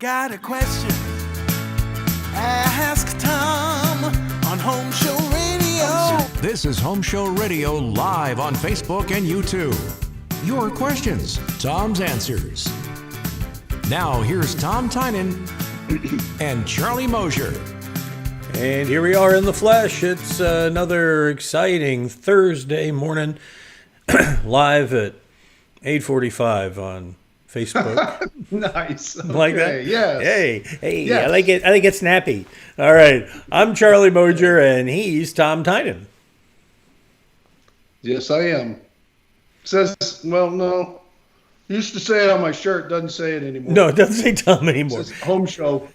Got a question? Ask Tom on Home Show Radio. This is Home Show Radio live on Facebook and YouTube. Your questions, Tom's answers. Now here's Tom Tynan and Charlie Moger. And here we are in the flesh. It's another exciting Thursday morning, live at 8:45 on Facebook. Nice. Okay. Like that? Yes. Hey, Yes. I like it snappy. All right. I'm Charlie Moger and he's Tom Tynan. Yes, I am. Says, well, no. Used to say it on my shirt. Doesn't say it anymore. No, it doesn't say Tom anymore. It says Home Show.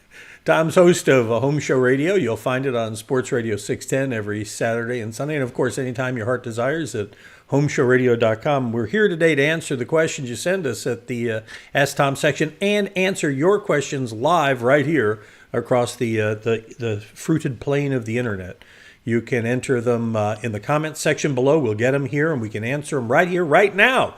Tom's host of Home Show Radio. You'll find it on Sports Radio 610 every Saturday and Sunday. And, of course, anytime your heart desires at HomeShowRadio.com. We're here today to answer the questions you send us at the Ask Tom section and answer your questions live right here across the fruited plain of the Internet. You can enter them in the comments section below. We'll get them here, and we can answer them right here, right now.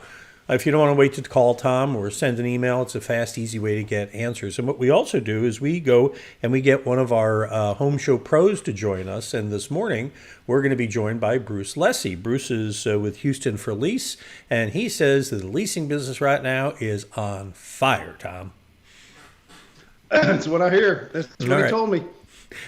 If you don't want to wait to call Tom or send an email, it's a fast, easy way to get answers. And what we also do is we go and we get one of our home show pros to join us. And this morning, we're going to be joined by Bruce Lessey. Bruce is with Houston for Lease, and he says that the leasing business right now is on fire, Tom. That's what I hear. That's what he told me.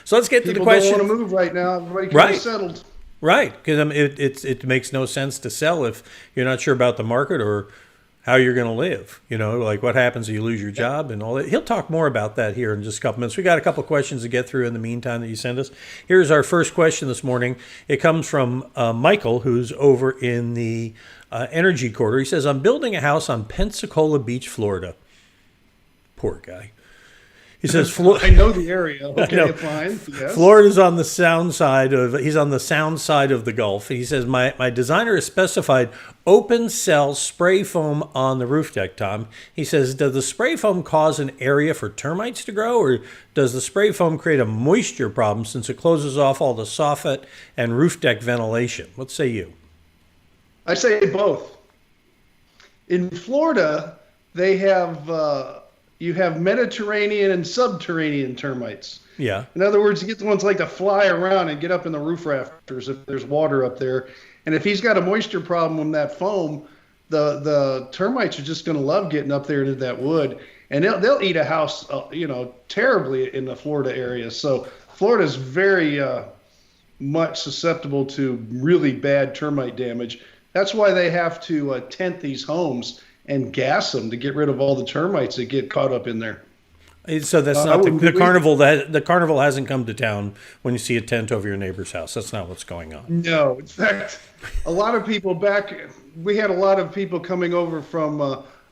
So let's get to the question. People don't want to move right now. Everybody can be settled. Right, because it makes no sense to sell if you're not sure about the market or how you're going to live. You know, like what happens if you lose your job and all that. He'll talk more about that here in just a couple minutes. We got a couple of questions to get through in the meantime that you send us. Here's our first question this morning. It comes from Michael, who's over in the Energy Quarter. He says, I'm building a house on Pensacola Beach, Florida. Poor guy. He says, I know the area. Okay, fine. Yes. Florida's on the sound side of, he's on the sound side of the Gulf. He says, my designer has specified open cell spray foam on the roof deck, Tom. He says, does the spray foam cause an area for termites to grow, or does the spray foam create a moisture problem since it closes off all the soffit and roof deck ventilation? What say you? I say both. In Florida, they have... you have Mediterranean and subterranean termites. Yeah. In other words, you get the ones like to fly around and get up in the roof rafters if there's water up there. And if he's got a moisture problem with that foam, the termites are just going to love getting up there into that wood. And they'll eat a house, terribly in the Florida area. So Florida is very much susceptible to really bad termite damage. That's why they have to tent these homes and gas them to get rid of all the termites that get caught up in there. So that's not the carnival. The carnival hasn't come to town when you see a tent over your neighbor's house. That's not what's going on. No, in fact, a lot of people we had a lot of people coming over from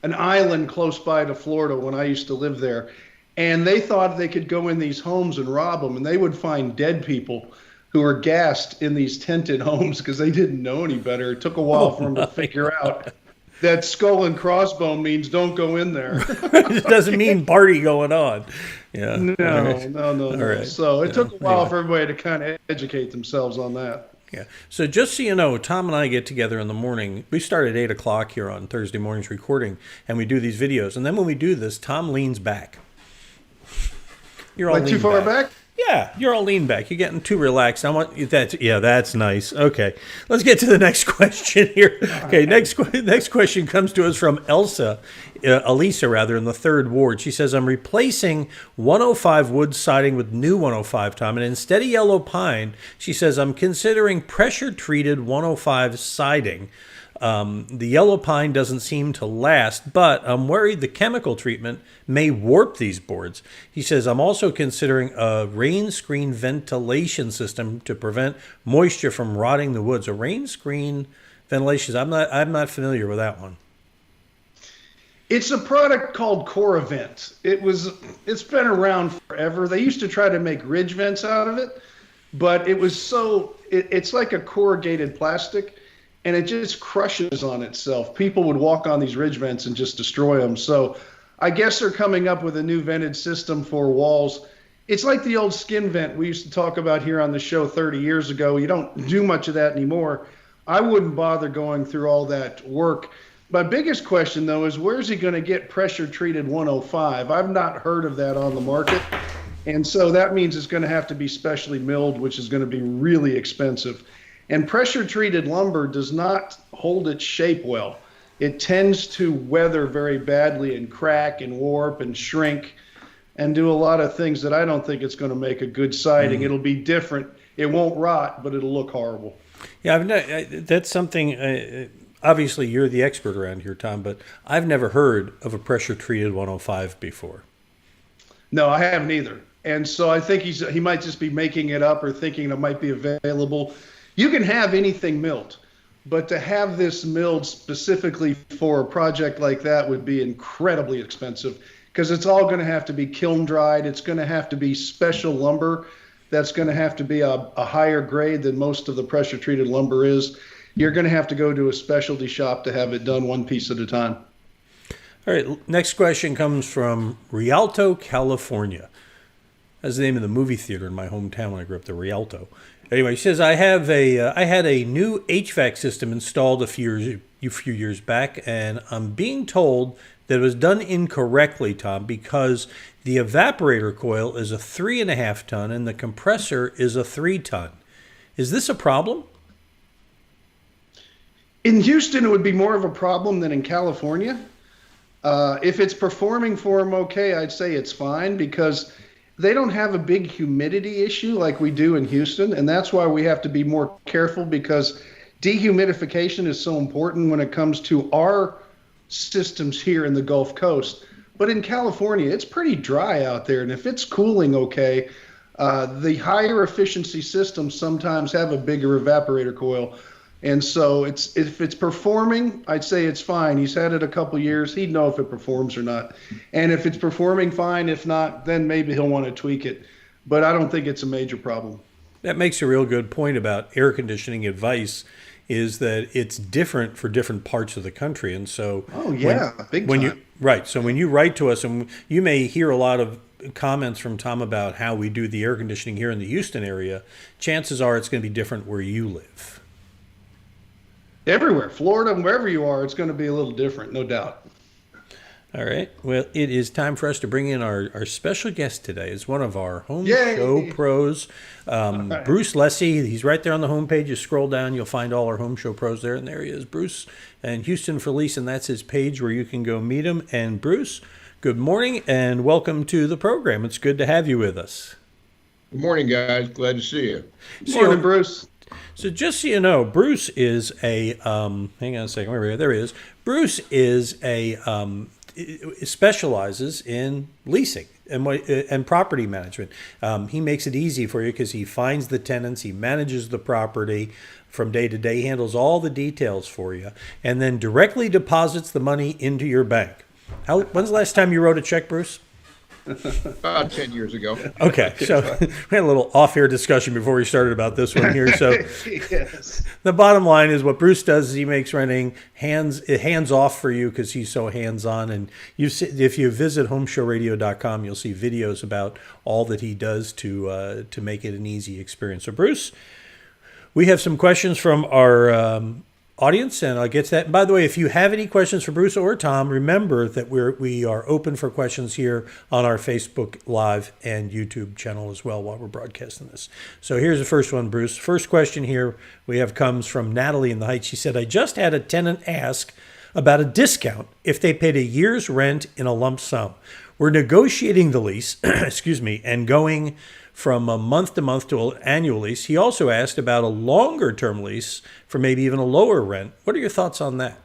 an island close by to Florida when I used to live there, and they thought they could go in these homes and rob them, and they would find dead people who were gassed in these tented homes because they didn't know any better. It took a while for them to figure out that skull and crossbone means don't go in there. It doesn't mean party going on. Yeah. No. Right. So it took a while for everybody to kind of educate themselves on that. Yeah. So just so you know, Tom and I get together in the morning. We start at 8 o'clock here on Thursday mornings recording, and we do these videos. And then when we do this, Tom leans back. You're all like too far back? Yeah, you're all lean back. You're getting too relaxed. I want you that's nice. Okay, let's get to the next question here. Okay, next question comes to us from Elisa, in the 3rd Ward. She says, I'm replacing 105 wood siding with new 105, Tom, and instead of yellow pine, she says, I'm considering pressure-treated 105 siding. The yellow pine doesn't seem to last, but I'm worried the chemical treatment may warp these boards. He says, I'm also considering a rain screen ventilation system to prevent moisture from rotting the woods. A rain screen ventilation, I'm not familiar with that one. It's a product called CoreVent. It's been around forever. They used to try to make ridge vents out of it, but it's like a corrugated plastic. And it just crushes on itself. People would walk on these ridge vents and just destroy them. So I guess they're coming up with a new vented system for walls. It's like the old skin vent we used to talk about here on the show 30 years ago. You don't do much of that anymore. I wouldn't bother going through all that work. My biggest question, though, is where's he going to get pressure-treated 105? I've not heard of that on the market. And so that means it's going to have to be specially milled, which is going to be really expensive. And pressure-treated lumber does not hold its shape well. It tends to weather very badly and crack and warp and shrink and do a lot of things that I don't think it's going to make a good siding. It'll be different. It won't rot, but it'll look horrible. Yeah, that's something. Obviously, you're the expert around here, Tom, but I've never heard of a pressure-treated 105 before. No, I haven't either. And so I think he might just be making it up or thinking it might be available. You can have anything milled, but to have this milled specifically for a project like that would be incredibly expensive because it's all going to have to be kiln dried. It's going to have to be special lumber. That's going to have to be a higher grade than most of the pressure-treated lumber is. You're going to have to go to a specialty shop to have it done one piece at a time. All right, next question comes from Rialto, California. That's the name of the movie theater in my hometown when I grew up, the Rialto. Anyway, he says, I had a new HVAC system installed a few years back, and I'm being told that it was done incorrectly, Tom, because the evaporator coil is a 3.5 ton and the compressor is a 3 ton. Is this a problem? In Houston, it would be more of a problem than in California. If it's performing for them okay, I'd say it's fine because they don't have a big humidity issue like we do in Houston. And that's why we have to be more careful because dehumidification is so important when it comes to our systems here in the Gulf Coast. But in California, it's pretty dry out there. And if it's cooling okay, the higher efficiency systems sometimes have a bigger evaporator coil. And so if it's performing, I'd say it's fine. He's had it a couple years. He'd know if it performs or not. And if it's performing fine, if not, then maybe he'll want to tweak it. But I don't think it's a major problem. That makes a real good point about air conditioning advice is that it's different for different parts of the country. And so big time. So when you write to us, and you may hear a lot of comments from Tom about how we do the air conditioning here in the Houston area, chances are it's going to be different where you live. Everywhere, Florida, wherever you are, it's going to be a little different, no doubt. All right. Well, it is time for us to bring in our special guest today. It's one of our home show pros, Right. Bruce Lessey. He's right there on the homepage. You scroll down, you'll find all our home show pros there. And there he is, Bruce, and Houston for Lease. And that's his page where you can go meet him. And Bruce, good morning and welcome to the program. It's good to have you with us. Good morning, guys. Glad to see you. Good morning, Bruce. So just so you know, Bruce is a, hang on a second, there he is. Bruce is specializes in leasing and property management. He makes it easy for you because he finds the tenants, he manages the property from day to day, handles all the details for you, and then directly deposits the money into your bank. When's the last time you wrote a check, Bruce? About 10 years ago. Okay, so we had a little off-air discussion before we started about this one here. So Yes. the bottom line is what Bruce does is he makes renting hands off for you because he's so hands-on. And if you visit HomeShowRadio.com, you'll see videos about all that he does to make it an easy experience. So Bruce, we have some questions from our audience, and I'll get to that. And by the way, if you have any questions for Bruce or Tom, remember that we are open for questions here on our Facebook Live and YouTube channel as well while we're broadcasting this. So here's the first one, Bruce. First question here we have comes from Natalie in the Heights. She said, I just had a tenant ask about a discount if they paid a year's rent in a lump sum. We're negotiating the lease, and going from a month-to-month to an annual lease. He also asked about a longer-term lease for maybe even a lower rent. What are your thoughts on that?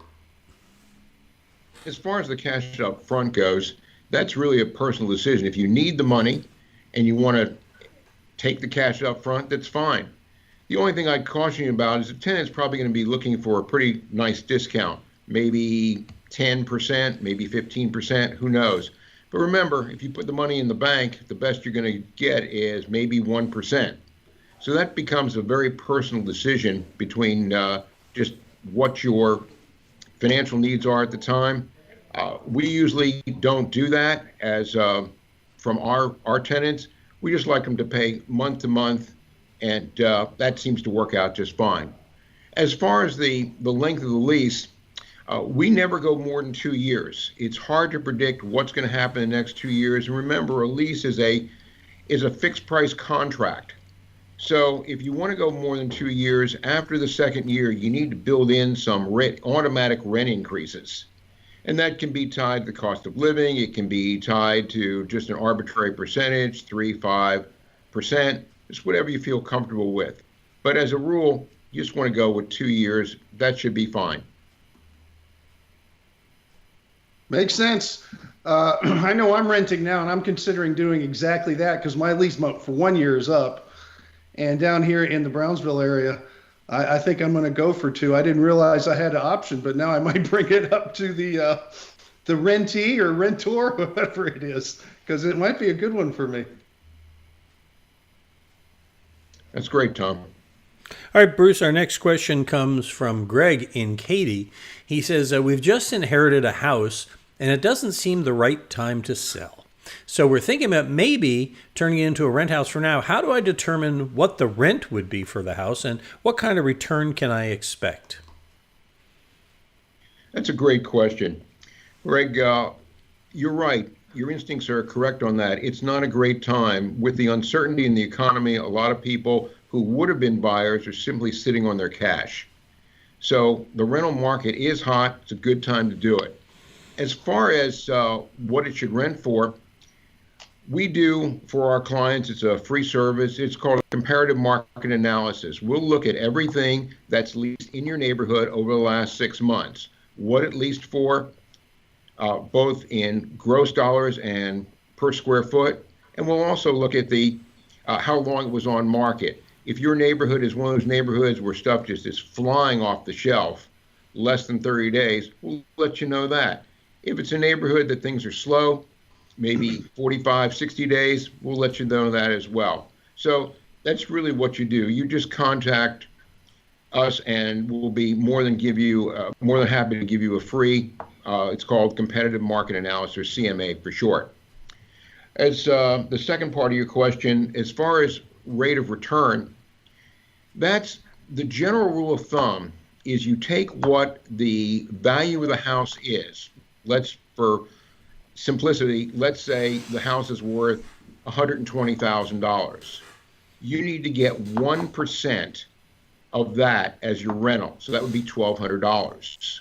As far as the cash up front goes, that's really a personal decision. If you need the money and you want to take the cash up front, that's fine. The only thing I'd caution you about is the tenant's probably going to be looking for a pretty nice discount, maybe 10%, maybe 15%, who knows. But remember, if you put the money in the bank, the best you're going to get is maybe 1%. So that becomes a very personal decision between just what your financial needs are at the time. We usually don't do that as from our tenants. We just like them to pay month to month, and that seems to work out just fine. As far as the length of the lease, We never go more than 2 years. It's hard to predict what's going to happen in the next 2 years. And remember, a lease is a fixed price contract. So if you want to go more than 2 years, after the second year, you need to build in some automatic rent increases. And that can be tied to the cost of living. It can be tied to just an arbitrary percentage, 3-5%, just whatever you feel comfortable with. But as a rule, you just want to go with 2 years. That should be fine. Makes sense. I know I'm renting now, and I'm considering doing exactly that because my lease for 1 year is up. And down here in the Brownsville area, I think I'm going to go for 2. I didn't realize I had an option, but now I might bring it up to the rentee or rentor, whoever it is, because it might be a good one for me. That's great, Tom. All right, Bruce, our next question comes from Greg in Katy. He says, we've just inherited a house, and it doesn't seem the right time to sell. So we're thinking about maybe turning it into a rent house for now. How do I determine what the rent would be for the house, and what kind of return can I expect? That's a great question. Greg, you're right. Your instincts are correct on that. It's not a great time. With the uncertainty in the economy, a lot of people who would have been buyers are simply sitting on their cash. So the rental market is hot. It's a good time to do it. As far as what it should rent for, we do for our clients, it's a free service. It's called comparative market analysis. We'll look at everything that's leased in your neighborhood over the last 6 months, what it leased for, both in gross dollars and per square foot. And we'll also look at the how long it was on market. If your neighborhood is one of those neighborhoods where stuff just is flying off the shelf, less than 30 days, we'll let you know that. If it's a neighborhood that things are slow, maybe 45, 60 days, we'll let you know that as well. So that's really what you do. You just contact us and we'll be more than happy to give you a free, it's called competitive market analysis, or CMA for short. As the second part of your question, as far as rate of return, that's the general rule of thumb is you take what the value of the house is. For simplicity, let's say the house is worth $120,000. You need to get 1% of that as your rental. So that would be $1,200.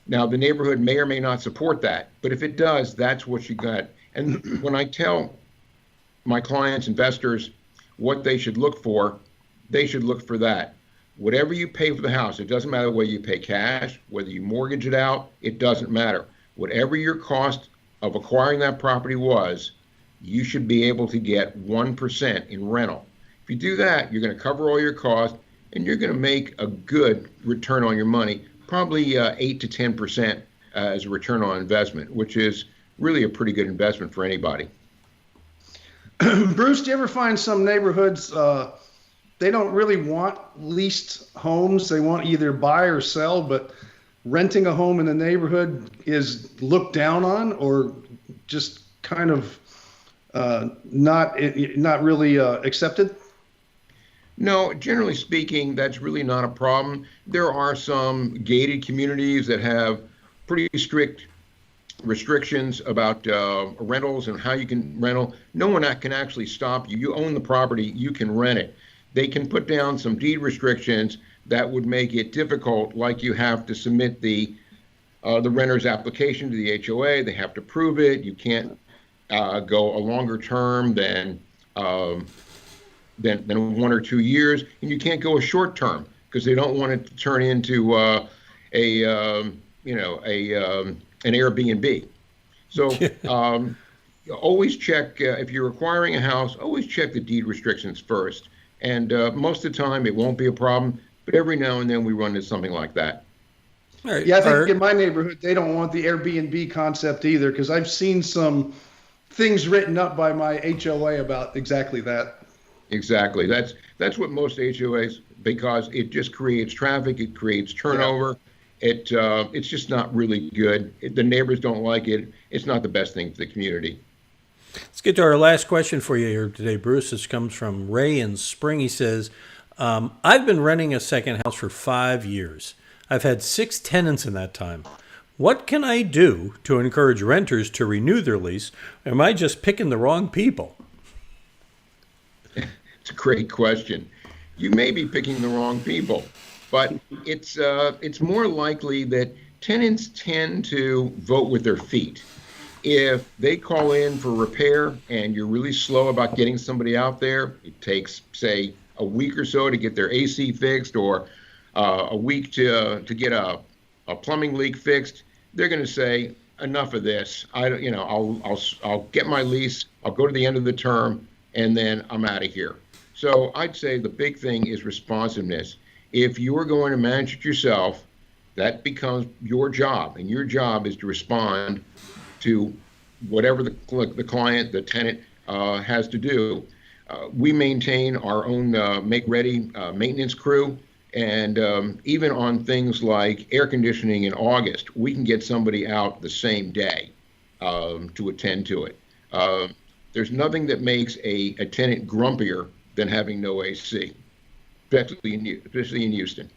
Now, the neighborhood may or may not support that, but if it does, that's what you got. And when I tell my clients, investors, what they should look for that. Whatever you pay for the house, it doesn't matter whether you pay cash, whether you mortgage it out, it doesn't matter. Whatever your cost of acquiring that property was, you should be able to get 1% in rental. If you do that, you're going to cover all your costs and you're going to make a good return on your money, probably 8 to 10% as a return on investment, which is really a pretty good investment for anybody. Bruce, do you ever find some neighborhoods, they don't really want leased homes? They want either buy or sell, but renting a home in the neighborhood is looked down on, or just kind of not really accepted? No, generally speaking, that's really not a problem. There are some gated communities that have pretty strict restrictions about rentals and how you can rental. No one can actually stop you. You own the property, you can rent it. They can put down some deed restrictions that would make it difficult, like you have to submit the renter's application to the HOA. They have to prove it. You can't go a longer term than 1 or 2 years, and you can't go a short term because they don't want it to turn into an Airbnb. So always check if you're acquiring a house. Always check the deed restrictions first. And most of the time, it won't be a problem. But every now and then, we run into something like that. All right. Yeah, I think in my neighborhood, they don't want the Airbnb concept either, because I've seen some things written up by my HOA about exactly that. Exactly. That's what most HOAs, because it just creates traffic, it creates turnover. Yeah. It's just not really good. The neighbors don't like it. It's not the best thing for the community. Let's get to our last question for you here today, Bruce. This comes from Ray in Spring. He says, I've been renting a second house for 5 years. I've had 6 tenants in that time. What can I do to encourage renters to renew their lease? Am I just picking the wrong people? It's a great question. You may be picking the wrong people, but it's more likely that tenants tend to vote with their feet. If they call in for repair and you're really slow about getting somebody out there, it takes, say, a week or so to get their AC fixed, or a week to get a plumbing leak fixed, they're going to say, enough of this. I'll get my lease, I'll go to the end of the term, and then I'm out of here. So I'd say the big thing is responsiveness. If you're going to manage it yourself, that becomes your job, and your job is to respond to whatever the client, the tenant, has to do. We maintain our own make-ready maintenance crew, and even on things like air conditioning in August, we can get somebody out the same day to attend to it. There's nothing that makes a tenant grumpier than having no AC, especially in Houston.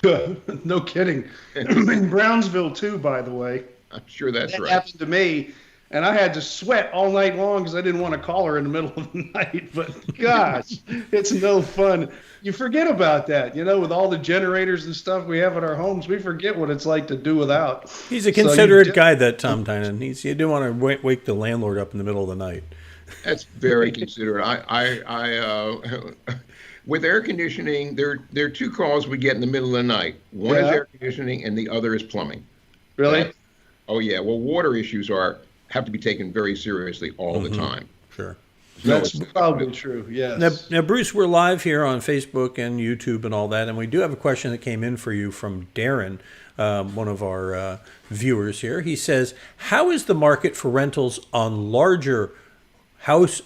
No kidding. In Brownsville, too, by the way. I'm sure that's that right. happened to me, and I had to sweat all night long because I didn't want to call her in the middle of the night. But gosh, it's no fun. You forget about that, with all the generators and stuff we have at our homes. We forget what it's like to do without. He's a considerate guy, that Tom Tynan. You didn't want to wake the landlord up in the middle of the night. That's very considerate. With air conditioning, there are 2 calls we get in the middle of the night. One is air conditioning, and the other is plumbing. Really? Oh yeah. Well, water issues have to be taken very seriously all the time. Sure. That's probably true, yes. Now, Bruce, we're live here on Facebook and YouTube and all that, and we do have a question that came in for you from Darren, one of our viewers here. He says, how is the market for rentals on larger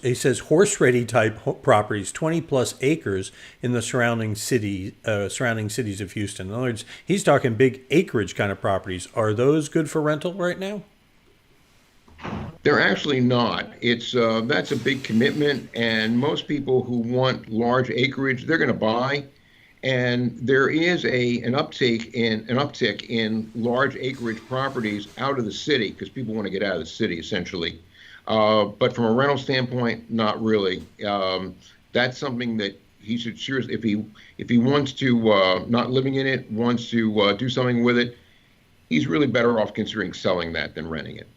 he says horse-ready type properties, 20-plus acres in the surrounding cities of Houston? In other words, he's talking big acreage kind of properties. Are those good for rental right now? They're actually not. That's a big commitment, and most people who want large acreage, they're going to buy. And there is an uptick in large acreage properties out of the city because people want to get out of the city essentially. But from a rental standpoint, not really. That's something that he should if he wants to not living in it, wants to do something with it, he's really better off considering selling that than renting it.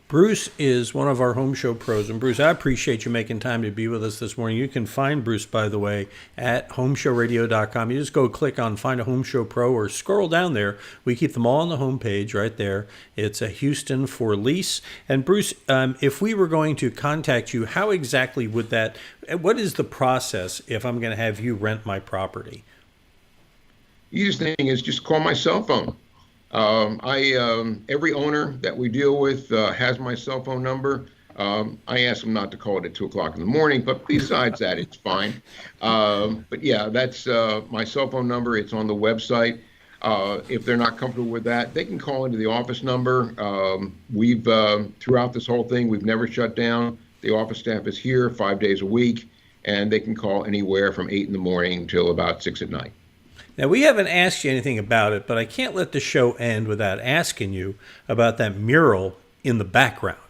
Bruce is one of our home show pros. And Bruce, I appreciate you making time to be with us this morning. You can find Bruce, by the way, at HomeShowRadio.com. You just go click on Find a Home Show Pro or scroll down there. We keep them all on the homepage right there. It's a Houston for Lease. And Bruce, if we were going to contact you, how exactly would what is the process if I'm going to have you rent my property? Easiest thing is just call my cell phone. Every owner that we deal with has my cell phone number. I ask them not to call it at 2 o'clock in the morning, but besides that, it's fine. But yeah, that's my cell phone number. It's on the website. If they're not comfortable with that, they can call into the office number. We've throughout this whole thing, we've never shut down. The office staff is here 5 days a week, and they can call anywhere from 8 in the morning till about 6 at night. Now, we haven't asked you anything about it, but I can't let the show end without asking you about that mural in the background.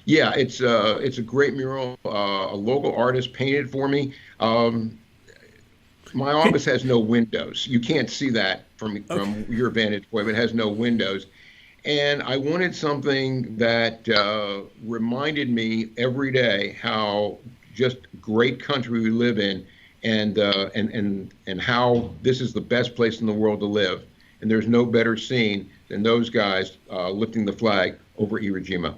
Yeah, it's a great mural. A local artist painted for me. My office has no windows. You can't see that from your vantage point, but it has no windows. And I wanted something that reminded me every day how just great country we live in. And how this is the best place in the world to live. And there's no better scene than those guys lifting the flag over Iwo Jima.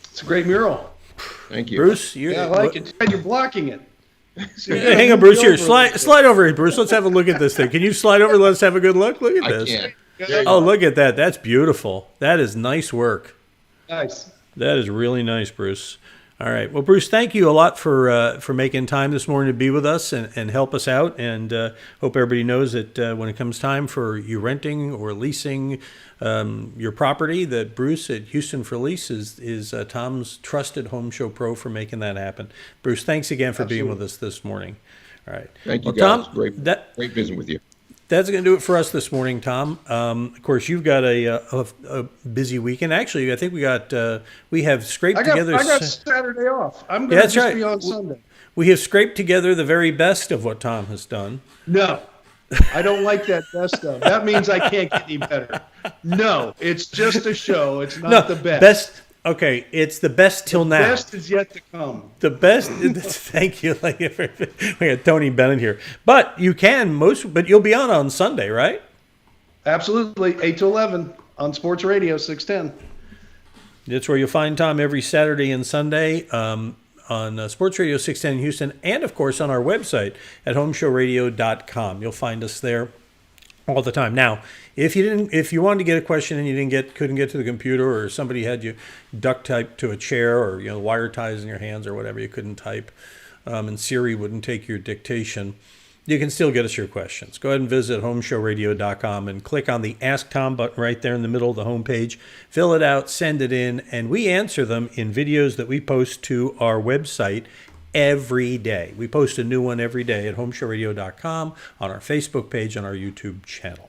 It's a great mural. Thank you. Bruce, I like it. And you're blocking it. Hang on, Bruce. Here, slide over here, Bruce. Let's have a look at this thing. Can you slide over? Let's have a good look. Look at this. I can't. Oh, look at that. That's beautiful. That is nice work. Nice. That is really nice, Bruce. All right. Well, Bruce, thank you a lot for making time this morning to be with us and help us out. And hope everybody knows that when it comes time for you renting or leasing your property, that Bruce at Houston for Lease is Tom's trusted home show pro for making that happen. Bruce, thanks again for being with us this morning. All right. Thank you, well, guys. Tom, Great visiting with you. that's going to do it for us this morning, Tom. Of course, you've got a busy weekend. Actually, I think we have scraped together. I got Saturday off. I'm going to that's right. be on Sunday. We have scraped together the very best of what Tom has done. No, I don't like that best of. That means I can't get any better. No, it's just a show. It's not the best. Okay, it's the best till now. The best is yet to come. The best. Thank you. We got Tony Bennett here, but but you'll be on Sunday, right? Absolutely, 8 to 11 on Sports Radio 610. That's where you'll find Tom every Saturday and Sunday on Sports Radio 610 in Houston, and of course on our website at HomeShowRadio.com. You'll find us there all the time. Now, if you wanted to get a question and you couldn't get to the computer, or somebody had you duct type to a chair, or wire ties in your hands or whatever, you couldn't type, and Siri wouldn't take your dictation, you can still get us your questions. Go ahead and visit HomeShowRadio.com and click on the Ask Tom button right there in the middle of the homepage. Fill it out, send it in, and we answer them in videos that we post to our website every day. We post a new one every day at HomeShowRadio.com, on our Facebook page, on our YouTube channel.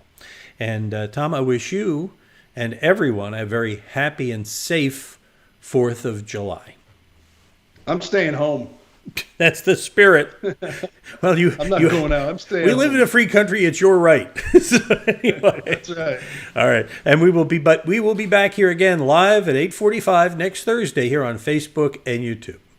And Tom, I wish you and everyone a very happy and safe 4th of July. I'm staying home. That's the spirit. Well, I'm not going out. I'm staying. We live in a free country. It's your right. So anyway. That's right. All right, and we will be back here again live at 8:45 next Thursday here on Facebook and YouTube.